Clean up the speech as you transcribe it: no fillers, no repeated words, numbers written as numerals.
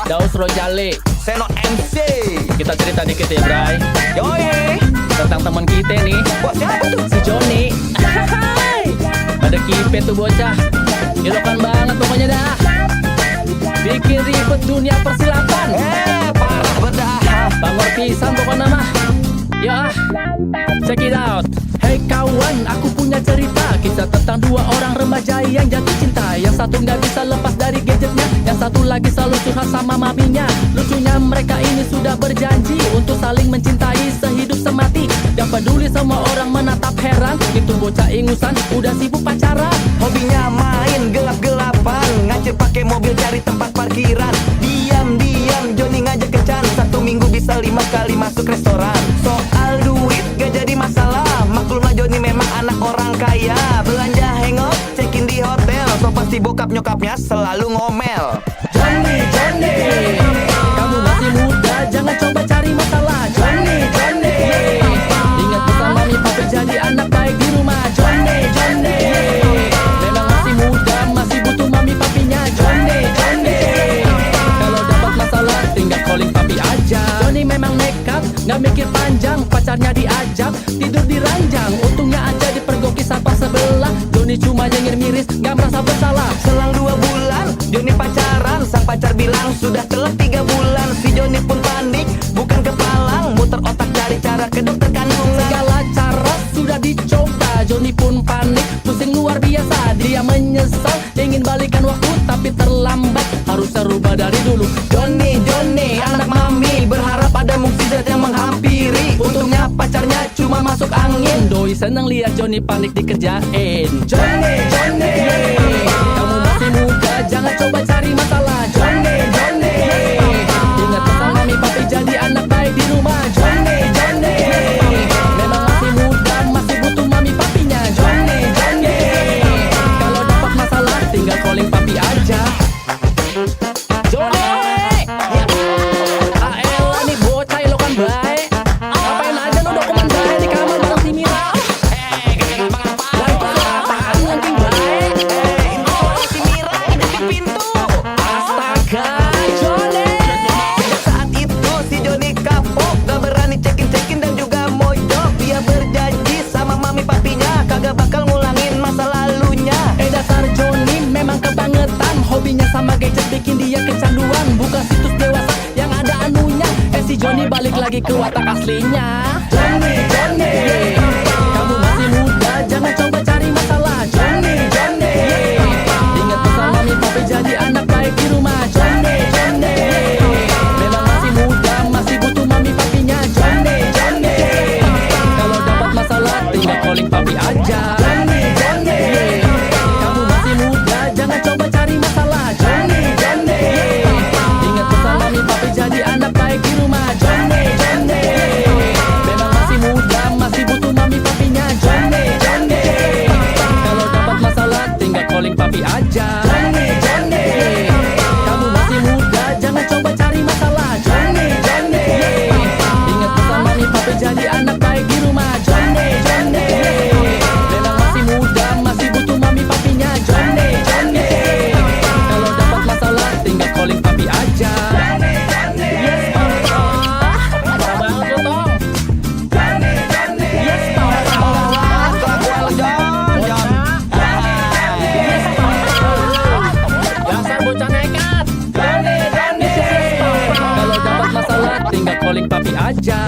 Daus Rojali, Seno MC. kita cerita dikit ya Bray, Yoi. tentang teman kita nih, Buat siapa tuh? si Joni. Ada kipe tuh bocah, gilokan banget pokoknya dah. Bikin ribet dunia persilatan. Parah bedah. Bangor pisan pokoknya mah. Ya, check it out. Hey kawan, aku punya cerita, kisah tentang dua orang remaja yang jatuh cinta. Yang satu nggak bisa lepas dari gadgetnya, yang satu lagi selalu curhat sama maminya. Lucunya mereka ini sudah berjanji untuk saling mencintai sehidup semati. Gak peduli sama orang menatap heran, itu bocah ingusan udah sibuk pacaran. Hobinya main gelap-gelapan, ngacir pakai mobil cari tempat parkiran. Diam-diam Joni ngajak kencan, satu minggu bisa 5 kali masuk restoran. Soal duit gak jadi masalah, maklum lah Joni memang anak orang kaya. Belanja hangout, check-in di hotel, so pasti bokap nyokapnya selalu ngomel. Joni, Joni, kamu masih muda, jangan coba cari masalah. Joni, Joni, ingat pesan mami papi jadi anak baik di rumah. Joni, Joni, memang masih muda, masih butuh mami papinya. Joni, Joni, kalau dapat masalah tinggal calling papi aja. Joni memang nekat, nggak mikir panjang, pacarnya diajak tidur di ranjang. Untungnya aja dipergoki satpam sebelah. Joni cuma nyengir miris, nggak merasa bersalah. Selang 2 bulan, Joni pacaran. Sang pacar bilang sudah telat 3 bulan. Si Joni pun panik, bukan kepalang, muter otak cari cara ke dokter kandungan. Segala cara sudah dicoba, Joni pun panik, pusing luar biasa. Dia menyesal, ingin balikan waktu tapi terlambat, harusnya rubah dari dulu. Joni, Joni, anak mami, berharap ada mukjizat yang menghampiri. Untungnya pacarnya cuma masuk angin. Doi seneng lihat Joni panik dikerjain. Joni, Joni, kamu masih muda, jangan coba cari masalah. Joni, Joni, ingat pesan mami papi jadi anak baik di rumah. Joni, Joni, memang masih muda, masih butuh mami papinya. Joni, Joni, kalau dapat masalah tinggal calling papi aja. Joni, elah nih bocah ilokan baik. Ngapain aja lu dokumen baik di kamar bareng si Mira? Apaan nanti baik? Si Mira dekat pintu. Astaga, Joni. Saat itu si Joni kapok, gak berani cekin-cekin dan juga mojok. Dia berjanji sama mami papinya, kagak bakal ngulangin masa lalunya. Dasar Joni memang kebangetan, hobinya sama gadget bikin dia kecanduan. Buka situs dewasa yang ada anunya. Si Joni balik lagi ke watak aslinya. Joni, Joni, kamu masih muda, jangan coba cari masalah. Joni, Joni, ingat pesan mami papi jadi anak baik di rumah. Joni, Joni, memang masih muda, masih butuh mami papinya. Joni, Joni, kalau dapat masalah tinggal calling papi aja. Joni, Joni, kamu masih muda, jangan coba cari masalah. Joni, Joni, ingat pesan mami papi jadi anak baik di rumah. Joni, Joni, memang masih muda, masih butuh mami papinya. Joni, Joni, kalau dapat masalah tinggal calling papi aja. Joni, Joni, kamu masih muda, jangan coba cari masalah. Joni, Joni, ingat pesan mami papi jadi anak baik di rumah. Joni, Joni, memang masih muda, masih butuh mami papinya. Joni, Joni, kalau dapat masalah tinggal calling papi aja. Yes, Papa. Parah banget lu, Tong. Yes, Papa. Yes, Papa. Dasar bocah nekat. Yes, Papa. Kalau dapat masalah tinggal calling papi aja.